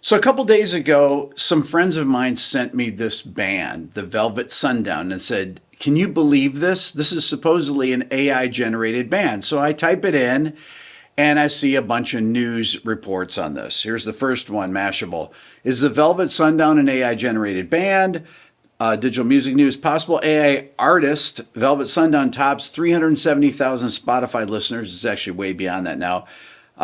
So a couple days ago, some friends of mine sent me this band, the Velvet Sundown, and said, can you believe this? This is supposedly an AI-generated band. So I type it in, and I see a bunch of news reports on this. Here's the first one, Mashable. Is the Velvet Sundown an AI-generated band? Digital Music News, possible AI artist. Velvet Sundown tops 370,000 Spotify listeners. It's actually way beyond that now.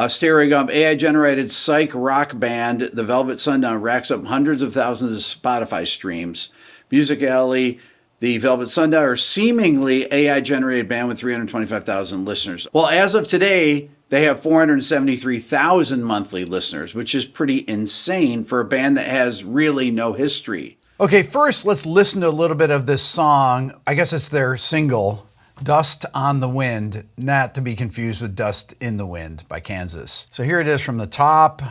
Stereo Gump, AI-generated psych rock band, the Velvet Sundown racks up hundreds of thousands of Spotify streams. Music Alley, the Velvet Sundown are seemingly AI-generated band with 325,000 listeners. Well, as of today, they have 473,000 monthly listeners, which is pretty insane for a band that has really no history. Okay, first let's listen to a little bit of this song. I guess it's their single, Dust on the Wind, not to be confused with Dust in the Wind by Kansas. So here it is from the top.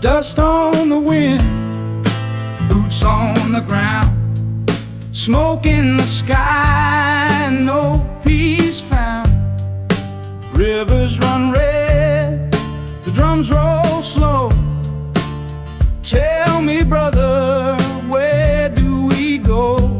Dust on the wind, boots on the ground, smoke in the sky, no peace found. Rivers run red, the drums roll slow. Tell me, brother, where do we go?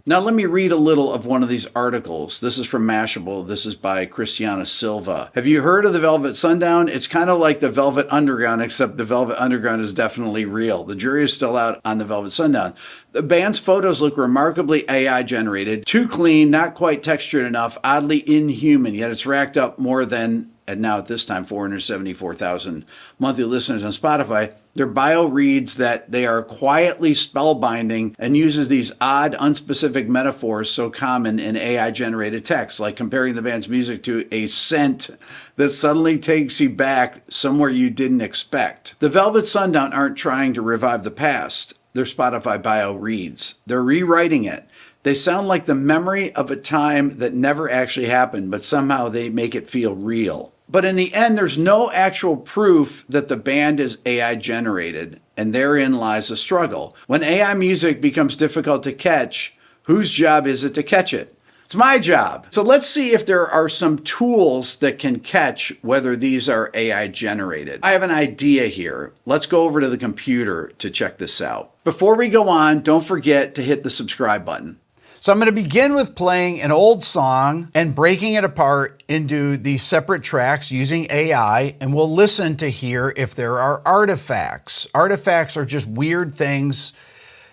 Now let me read a little of one of these articles. This is from Mashable. This is by Christiana Silva. Have you heard of the Velvet Sundown? It's kind of like the Velvet Underground, except the Velvet Underground is definitely real. The jury is still out on the Velvet Sundown. The band's photos look remarkably AI generated, too clean, not quite textured enough, oddly inhuman, yet it's racked up more than, and now at this time, 474,000 monthly listeners on Spotify. Their bio reads that they are quietly spellbinding and uses these odd, unspecific metaphors so common in AI-generated text, like comparing the band's music to a scent that suddenly takes you back somewhere you didn't expect. The Velvet Sundown aren't trying to revive the past, their Spotify bio reads. They're rewriting it. They sound like the memory of a time that never actually happened, but somehow they make it feel real. But in the end, there's no actual proof that the band is AI generated, and therein lies the struggle. When AI music becomes difficult to catch, whose job is it to catch it? It's my job. So let's see if there are some tools that can catch whether these are AI generated. I have an idea here. Let's go over to the computer to check this out. Before we go on, don't forget to hit the subscribe button. So I'm going to begin with playing an old song and breaking it apart into these separate tracks using AI, and we'll listen to hear if there are artifacts. Artifacts are just weird things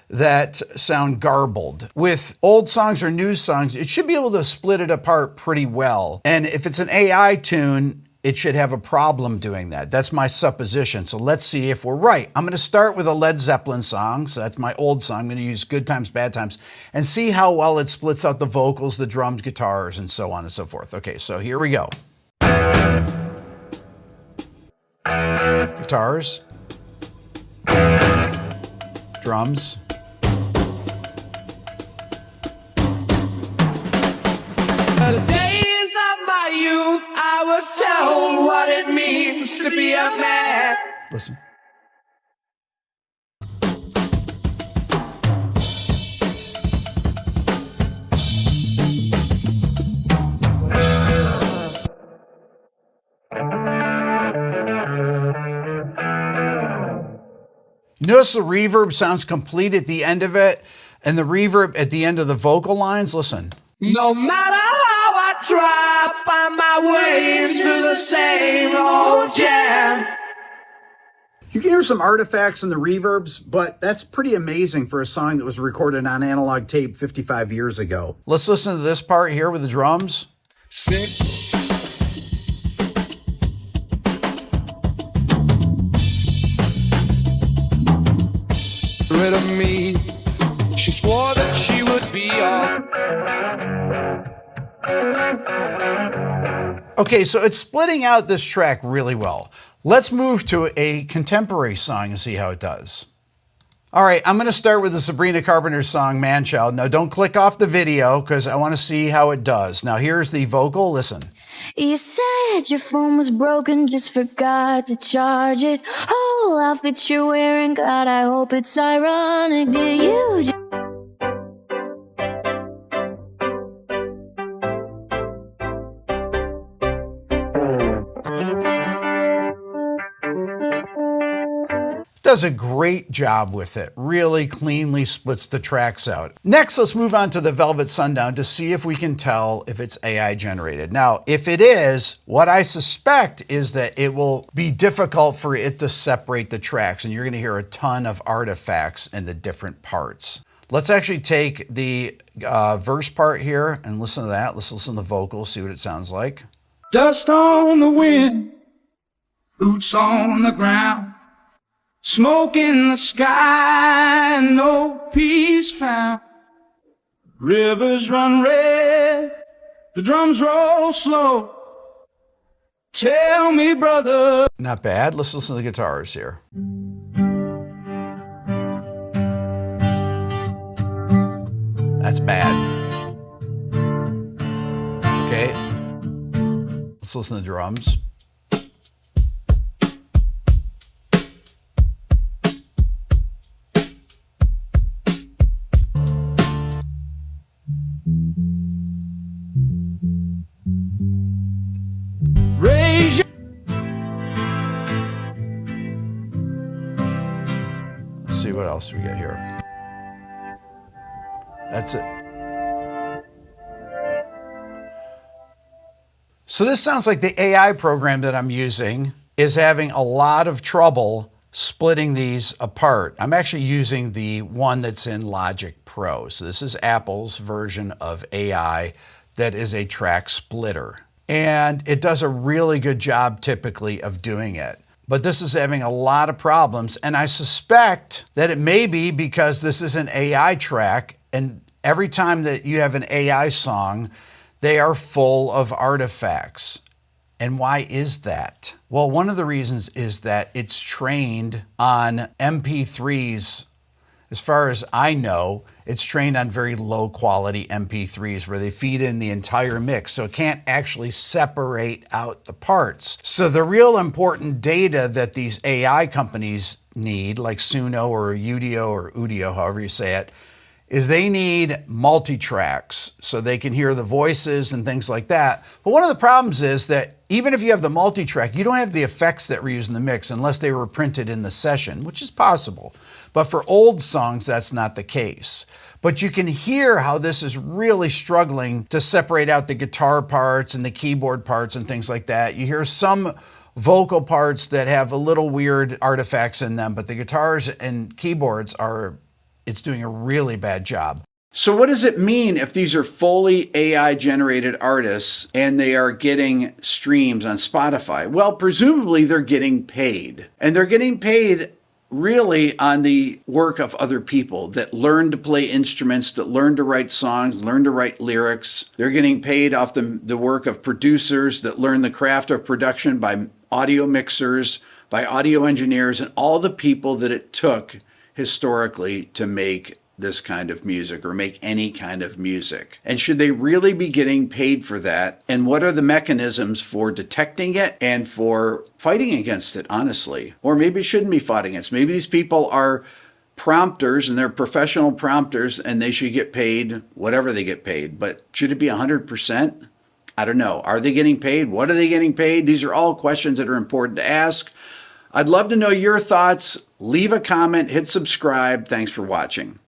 that sound garbled. With old songs or new songs, it should be able to split it apart pretty well. And if it's an AI tune, it should have a problem doing that. That's my supposition. So let's see if we're right. I'm going to start with a Led Zeppelin song. So that's my old song. I'm going to use Good Times, Bad Times and see how well it splits out the vocals, the drums, guitars, and so on and so forth. Okay, so here we go. Guitars. Drums. I was told what it means to be a man. Listen. Notice the reverb sounds complete at the end of it, and the reverb at the end of the vocal lines. Listen. No matter how I try, find my way through the same old jam. You can hear some artifacts in the reverbs, but that's pretty amazing for a song that was recorded on analog tape 55 years ago. Let's listen to this part here with the drums. Six. Rid of me. She swore that she would be on. Okay, so it's splitting out this track really well. Let's move to a contemporary song and see how it does. All right, I'm going to start with the Sabrina Carpenter song, Man Child. Now, don't click off the video because I want to see how it does. Now, here's the vocal. Listen. You said your phone was broken, just forgot to charge it. Whole outfit you're wearing, God, I hope it's ironic. Did you does a great job with it. Really cleanly splits the tracks out. Next, let's move on to the Velvet Sundown to see if we can tell if it's AI generated. Now, if it is, what I suspect is that it will be difficult for it to separate the tracks, and you're going to hear a ton of artifacts in the different parts. Let's actually take the verse part here and listen to that. Let's listen to the vocals, see what it sounds like. Dust on the wind, boots on the ground. Smoke in the sky, no peace found. Rivers run red, the drums roll slow. Tell me, brother. Not bad. Let's listen to the guitars here. That's bad. Okay. Let's listen to the drums. Raise your... Let's see what else we get here. That's it. So this sounds like the AI program that I'm using is having a lot of trouble splitting these apart. I'm actually using the one that's in Logic Pro. So this is Apple's version of AI that is a track splitter. And it does a really good job typically of doing it. But this is having a lot of problems, and I suspect that it may be because this is an AI track, and every time that you have an AI song, they are full of artifacts. And why is that? Well, one of the reasons is that it's trained on MP3s. As far as I know, it's trained on very low quality MP3s where they feed in the entire mix, so it can't actually separate out the parts. So the real important data that these AI companies need, like Suno or Udio or Udio, however you say it, is they need multi-tracks so they can hear the voices and things like that. But one of the problems is that even if you have the multi-track, you don't have the effects that were used in the mix unless they were printed in the session, which is possible. But for old songs, that's not the case. But you can hear how this is really struggling to separate out the guitar parts and the keyboard parts and things like that. You hear some vocal parts that have a little weird artifacts in them, but the guitars and keyboards it's doing a really bad job. So what does it mean if these are fully AI generated artists and they are getting streams on Spotify? Well, presumably they're getting paid, and they're getting paid really on the work of other people that learn to play instruments, that learn to write songs, learn to write lyrics. They're getting paid off the work of producers that learn the craft of production by audio mixers, by audio engineers, and all the people that it took historically to make this kind of music or make any kind of music. And should they really be getting paid for that? And what are the mechanisms for detecting it and for fighting against it, honestly? Or maybe it shouldn't be fought against. Maybe these people are prompters and they're professional prompters and they should get paid whatever they get paid. But should it be 100%? I don't know. Are they getting paid? What are they getting paid? These are all questions that are important to ask. I'd love to know your thoughts. Leave a comment, hit subscribe. Thanks for watching.